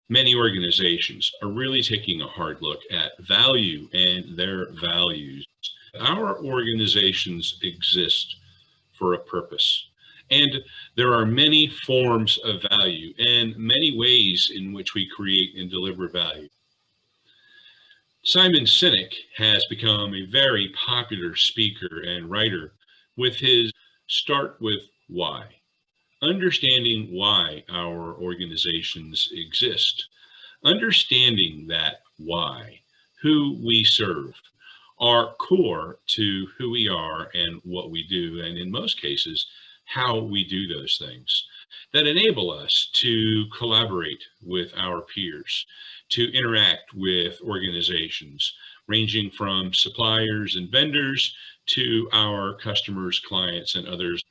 Many organizations are really taking a hard look at value and their values. Our organizations exist for a purpose. And there are many forms of value and many ways in which we create and deliver value. Simon Sinek has become a very popular speaker and writer with his Start with Why. Understanding why our organizations exist. Understanding that why, who we serve, are core to who we are and what we do, and in most cases, how we do those things that enable us to collaborate with our peers, to interact with organizations ranging from suppliers and vendors to our customers, clients, and others.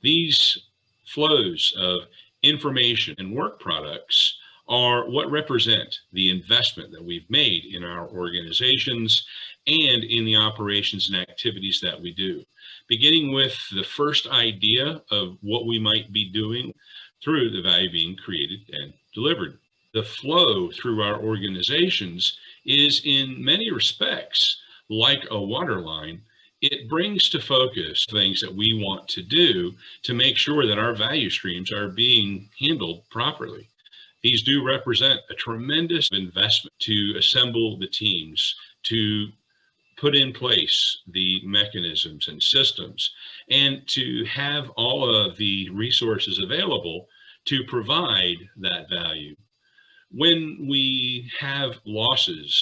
These flows of information and work products are what represent the investment that we've made in our organizations and in the operations and activities that we do, beginning with the first idea of what we might be doing through the value being created and delivered. The flow through our organizations is in many respects like a water line. It brings to focus things that we want to do to make sure that our value streams are being handled properly. These do represent a tremendous investment to assemble the teams, to put in place the mechanisms and systems, and to have all of the resources available to provide that value. When we have losses,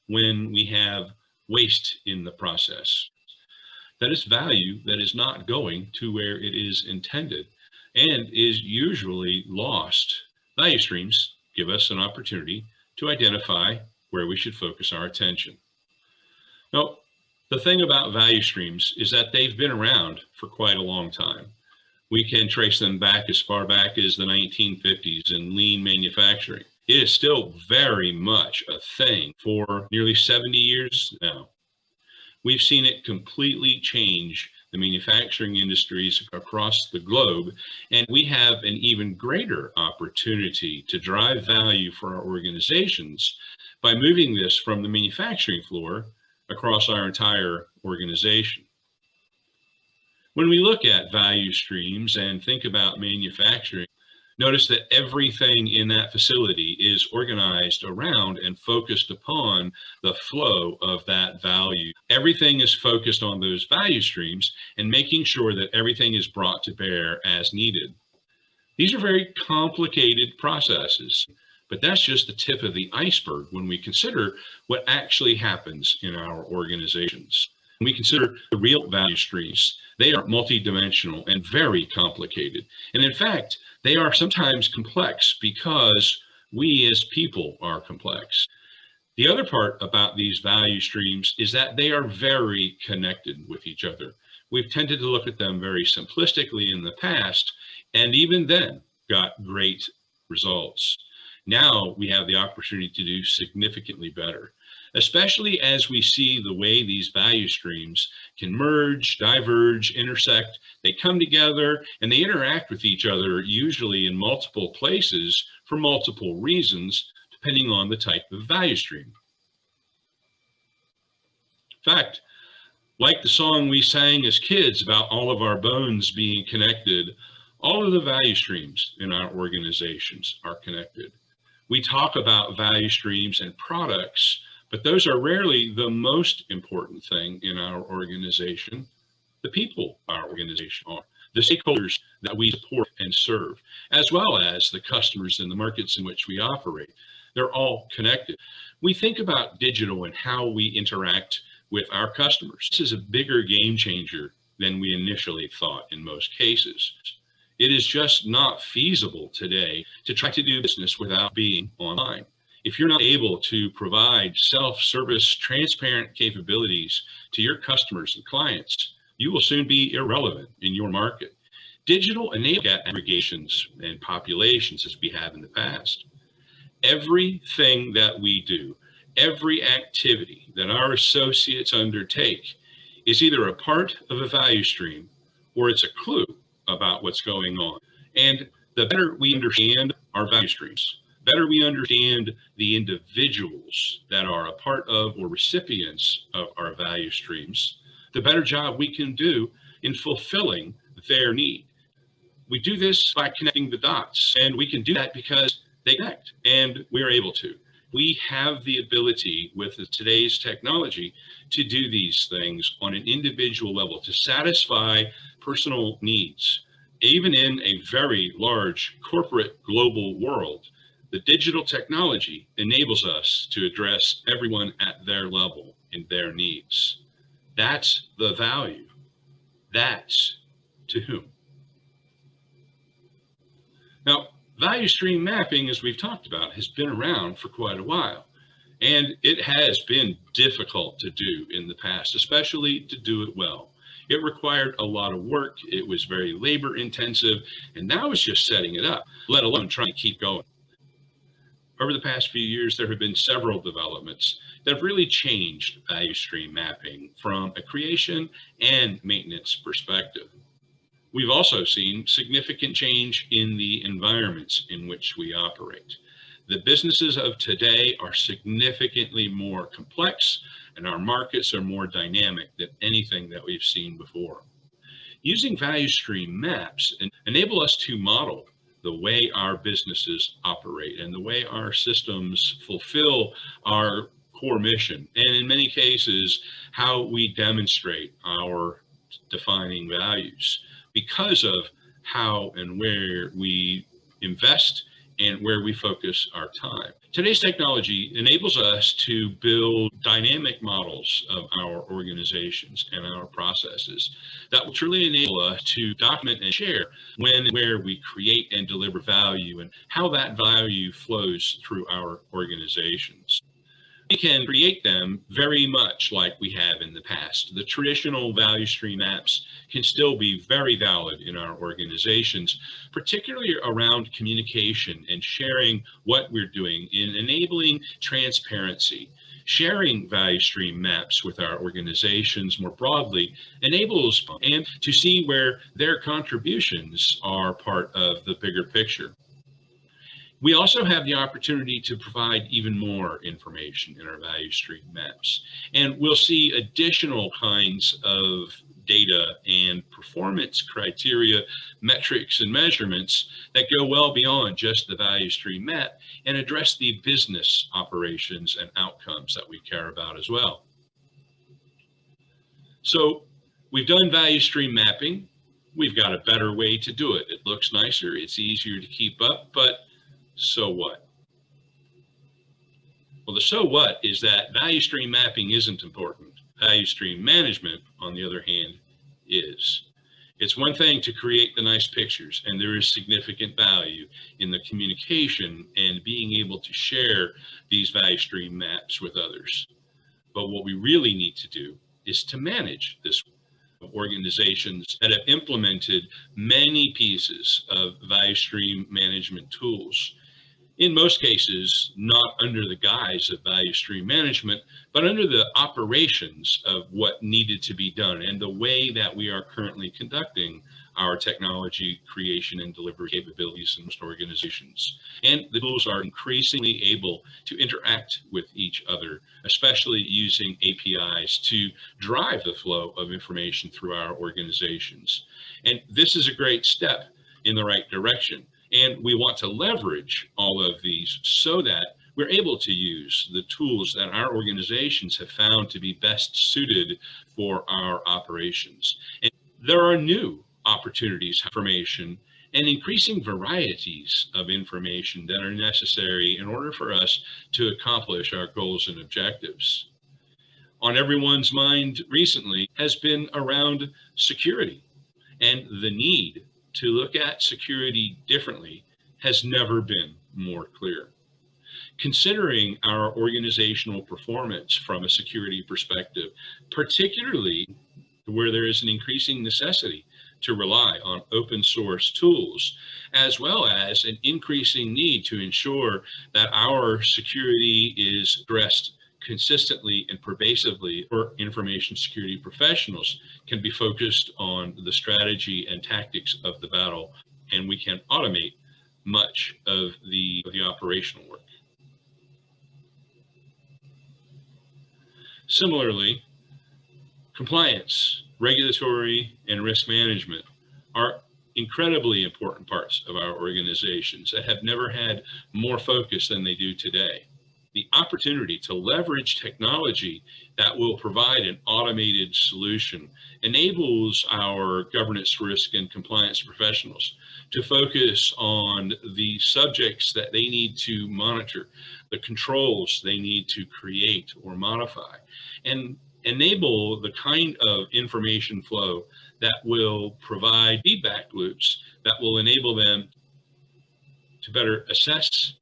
when we have waste in the process, that is value that is not going to where it is intended and is usually lost. Value streams give us an opportunity to identify where we should focus our attention. Now, the thing about value streams is that they've been around for quite a long time. We can trace them back as far back as the 1950s in lean manufacturing. It is still very much a thing for nearly 70 years now. We've seen it completely change the manufacturing industries across the globe, and we have an even greater opportunity to drive value for our organizations by moving this from the manufacturing floor across our entire organization. When we look at value streams and think about manufacturing, notice that everything in that facility is organized around and focused upon the flow of that value. Everything is focused on those value streams and making sure that everything is brought to bear as needed. These are very complicated processes, but that's just the tip of the iceberg when we consider what actually happens in our organizations. When we consider the real value streams, they are multidimensional and very complicated. And in fact, they are sometimes complex because we as people are complex. The other part about these value streams is that they are very connected with each other. We've tended to look at them very simplistically in the past, and even then got great results. Now we have the opportunity to do significantly better, especially as we see the way these value streams can merge, diverge, intersect. They come together and they interact with each other, usually in multiple places for multiple reasons, depending on the type of value stream. In fact, like the song we sang as kids about all of our bones being connected, all of the value streams in our organizations are connected. We talk about value streams and products, but those are rarely the most important thing in our organization. The people our organization are, the stakeholders that we support and serve, as well as the customers in the markets in which we operate. They're all connected. We think about digital and how we interact with our customers. This is a bigger game changer than we initially thought in most cases. It is just not feasible today to try to do business without being online. If you're not able to provide self-service, transparent capabilities to your customers and clients, you will soon be irrelevant in your market. Digital enables aggregations and populations as we have in the past. Everything that we do, every activity that our associates undertake is either a part of a value stream or it's a clue about what's going on. And the better we understand our value streams, better we understand the individuals that are a part of or recipients of our value streams, the better job we can do in fulfilling their need. We do this by connecting the dots, and we can do that because they connect, and we're able to. We have the ability with today's technology to do these things on an individual level to satisfy personal needs. Even in a very large corporate global world, the digital technology enables us to address everyone at their level in their needs. That's the value. That's to whom. Now, value stream mapping, as we've talked about, has been around for quite a while, and it has been difficult to do in the past, especially to do it well. It required a lot of work, it was very labor intensive, and now it's just setting it up, let alone trying to keep going. Over the past few years, there have been several developments that have really changed value stream mapping from a creation and maintenance perspective. We've also seen significant change in the environments in which we operate. The businesses of today are significantly more complex, and our markets are more dynamic than anything that we've seen before. Using value stream maps enable us to model the way our businesses operate and the way our systems fulfill our core mission, and in many cases, how we demonstrate our defining values, because of how and where we invest and where we focus our time. Today's technology enables us to build dynamic models of our organizations and our processes that will truly enable us to document and share when and where we create and deliver value and how that value flows through our organizations. We can create them very much like we have in the past. The traditional value stream maps can still be very valid in our organizations, particularly around communication and sharing what we're doing in enabling transparency. Sharing value stream maps with our organizations more broadly enables and to see where their contributions are part of the bigger picture. We also have the opportunity to provide even more information in our value stream maps. And we'll see additional kinds of data and performance criteria, metrics and measurements that go well beyond just the value stream map and address the business operations and outcomes that we care about as well. So we've done value stream mapping. We've got a better way to do it. It looks nicer, it's easier to keep up, but so what? Well, the so what is that value stream mapping isn't important. Value stream management, on the other hand, is. It's one thing to create the nice pictures, and there is significant value in the communication and being able to share these value stream maps with others. But what we really need to do is to manage this. Organizations that have implemented many pieces of value stream management tools, in most cases, not under the guise of value stream management, but under the operations of what needed to be done and the way that we are currently conducting our technology creation and delivery capabilities in most organizations. And the tools are increasingly able to interact with each other, especially using APIs to drive the flow of information through our organizations. And this is a great step in the right direction. And we want to leverage all of these so that we're able to use the tools that our organizations have found to be best suited for our operations. And there are new opportunities, information, and increasing varieties of information that are necessary in order for us to accomplish our goals and objectives. On everyone's mind recently has been around security, and the need to look at security differently has never been more clear. Considering our organizational performance from a security perspective, particularly where there is an increasing necessity to rely on open source tools, as well as an increasing need to ensure that our security is addressed consistently and pervasively, or information security professionals can be focused on the strategy and tactics of the battle, and we can automate much of the operational work. Similarly, compliance, regulatory, and risk management are incredibly important parts of our organizations that have never had more focus than they do today. The opportunity to leverage technology that will provide an automated solution enables our governance, risk, and compliance professionals to focus on the subjects that they need to monitor, the controls they need to create or modify, and enable the kind of information flow that will provide feedback loops that will enable them to better assess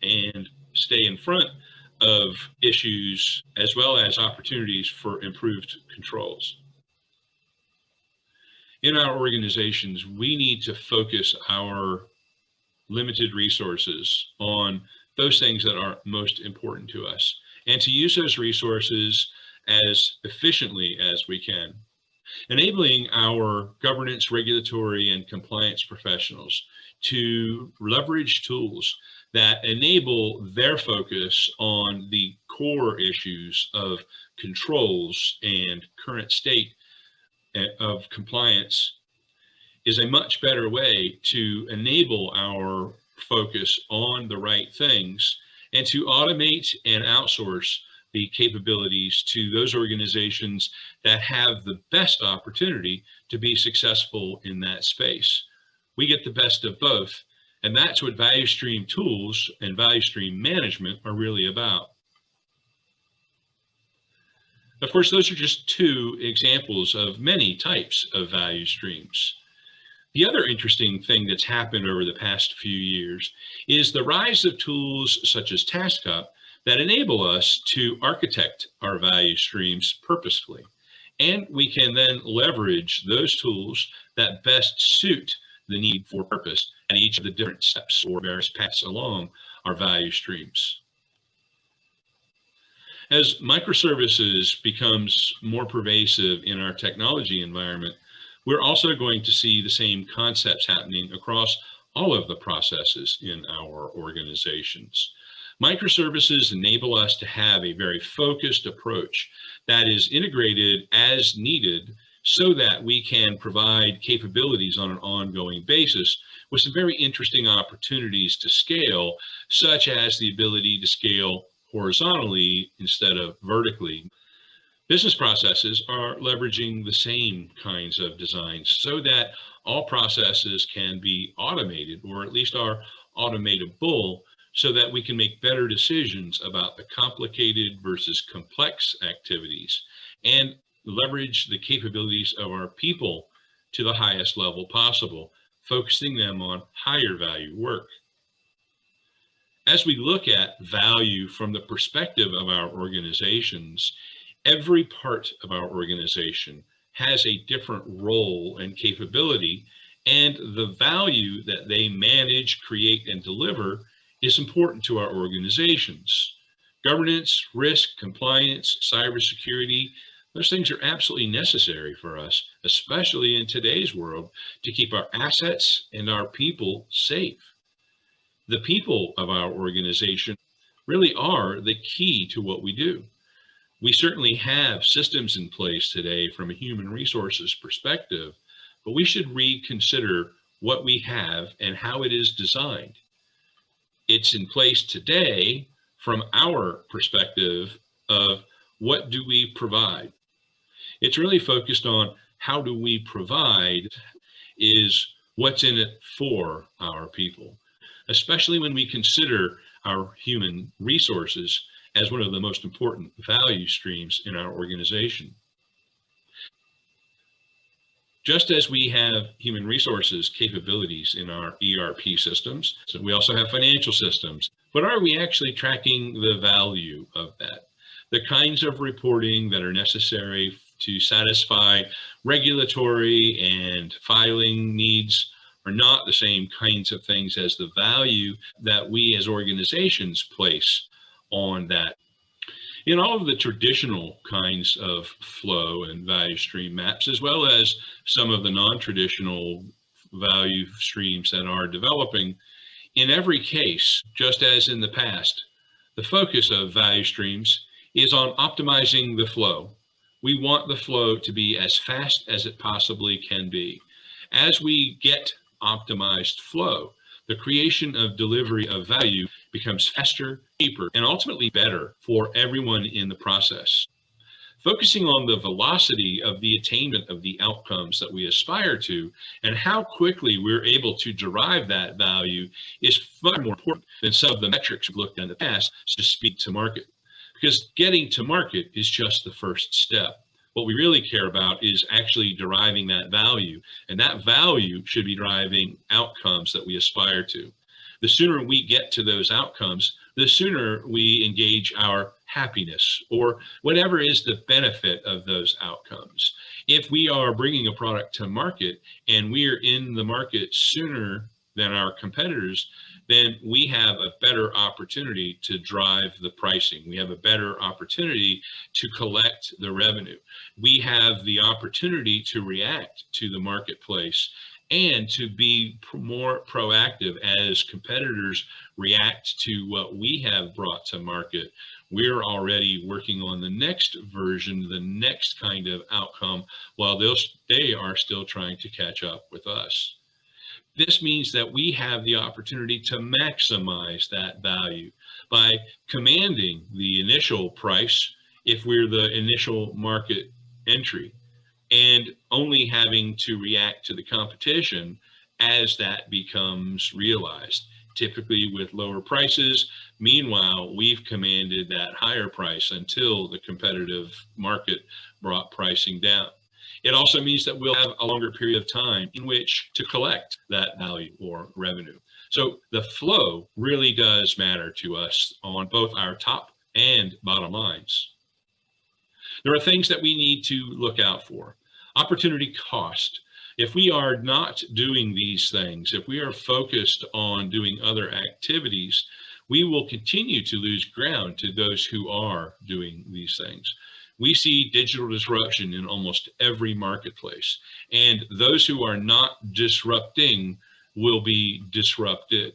and stay in front of issues as well as opportunities for improved controls. In our organizations, we need to focus our limited resources on those things that are most important to us and to use those resources as efficiently as we can, enabling our governance, regulatory, and compliance professionals to leverage tools that enable their focus on the core issues of controls and current state of compliance is a much better way to enable our focus on the right things and to automate and outsource the capabilities to those organizations that have the best opportunity to be successful in that space. We get the best of both, and that's what value stream tools and value stream management are really about. Of course, those are just two examples of many types of value streams. The other interesting thing that's happened over the past few years is the rise of tools such as TaskUp that enable us to architect our value streams purposefully. And we can then leverage those tools that best suit the need for purpose at each of the different steps or various paths along our value streams. As microservices becomes more pervasive in our technology environment, we're also going to see the same concepts happening across all of the processes in our organizations. Microservices enable us to have a very focused approach that is integrated as needed so that we can provide capabilities on an ongoing basis with some very interesting opportunities to scale, such as the ability to scale horizontally instead of vertically. Business processes are leveraging the same kinds of designs so that all processes can be automated, or at least are automatable, so that we can make better decisions about the complicated versus complex activities and leverage the capabilities of our people to the highest level possible, focusing them on higher value work. As we look at value from the perspective of our organizations, every part of our organization has a different role and capability, and the value that they manage, create, and deliver is important to our organizations. Governance, risk, compliance, cybersecurity, those things are absolutely necessary for us, especially in today's world, to keep our assets and our people safe. The people of our organization really are the key to what we do. We certainly have systems in place today from a human resources perspective, but we should reconsider what we have and how it is designed. It's in place today from our perspective of what do we provide. It's really focused on how do we provide is what's in it for our people, especially when we consider our human resources as one of the most important value streams in our organization. Just as we have human resources capabilities in our ERP systems, so we also have financial systems, but are we actually tracking the value of that? The kinds of reporting that are necessary to satisfy regulatory and filing needs are not the same kinds of things as the value that we as organizations place on that. In all of the traditional kinds of flow and value stream maps, as well as some of the non-traditional value streams that are developing, In every case, just as in the past, the focus of value streams is on optimizing the flow. We want the flow to be as fast as it possibly can be. As we get optimized flow, the creation of delivery of value becomes faster, cheaper, and ultimately better for everyone in the process. Focusing on the velocity of the attainment of the outcomes that we aspire to and how quickly we're able to derive that value is far more important than some of the metrics we've looked at in the past to speed to market. Because getting to market is just the first step. What we really care about is actually deriving that value, and that value should be driving outcomes that we aspire to. The sooner we get to those outcomes, the sooner we engage our happiness or whatever is the benefit of those outcomes. If we are bringing a product to market and we're in the market sooner than our competitors, then we have a better opportunity to drive the pricing. We have a better opportunity to collect the revenue. We have the opportunity to react to the marketplace and to be more proactive as competitors react to what we have brought to market. We're already working on the next version, the next kind of outcome, while they are still trying to catch up with us. This means that we have the opportunity to maximize that value by commanding the initial price if we're the initial market entry, and only having to react to the competition as that becomes realized, typically with lower prices. Meanwhile, we've commanded that higher price until the competitive market brought pricing down. It also means that we'll have a longer period of time in which to collect that value or revenue. So the flow really does matter to us on both our top and bottom lines. There are things that we need to look out for. Opportunity cost. If we are not doing these things, if we are focused on doing other activities, we will continue to lose ground to those who are doing these things. We see digital disruption in almost every marketplace, and those who are not disrupting will be disrupted.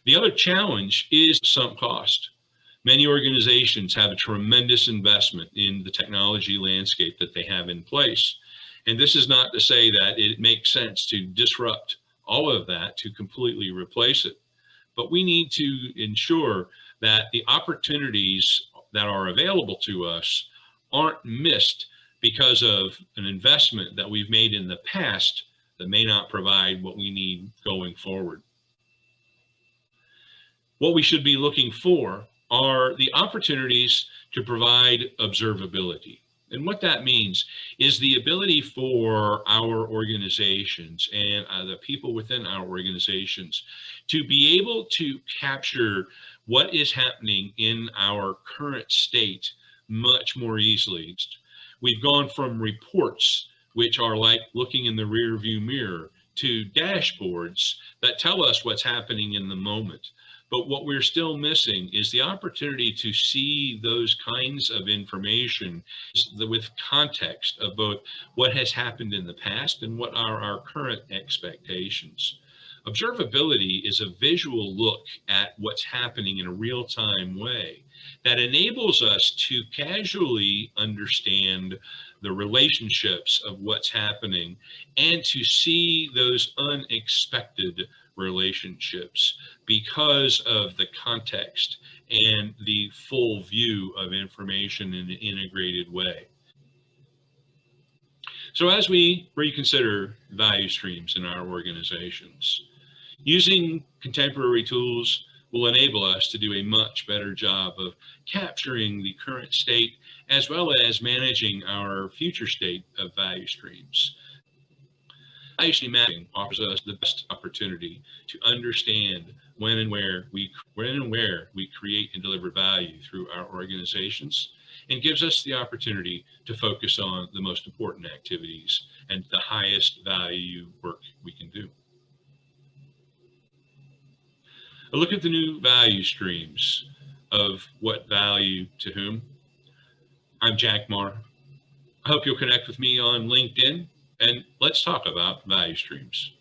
The other challenge is sunk cost. Many organizations have a tremendous investment in the technology landscape that they have in place. And this is not to say that it makes sense to disrupt all of that to completely replace it. But we need to ensure that the opportunities that are available to us aren't missed because of an investment that we've made in the past that may not provide what we need going forward. What we should be looking for are the opportunities to provide observability. And what that means is the ability for our organizations and the people within our organizations to be able to capture what is happening in our current state much more easily. We've gone from reports, which are like looking in the rear view mirror, to dashboards that tell us what's happening in the moment. But what we're still missing is the opportunity to see those kinds of information with context of both what has happened in the past and what are our current expectations. Observability is a visual look at what's happening in a real-time way that enables us to casually understand the relationships of what's happening and to see those unexpected relationships because of the context and the full view of information in an integrated way. So as we reconsider value streams in our organizations, using contemporary tools will enable us to do a much better job of capturing the current state as well as managing our future state of value streams. Value stream mapping offers us the best opportunity to understand when and where we create and deliver value through our organizations, and gives us the opportunity to focus on the most important activities and the highest value work we can do. A look at the new value streams of what value to whom. I'm Jack Maher. I hope you'll connect with me on LinkedIn, and let's talk about value streams.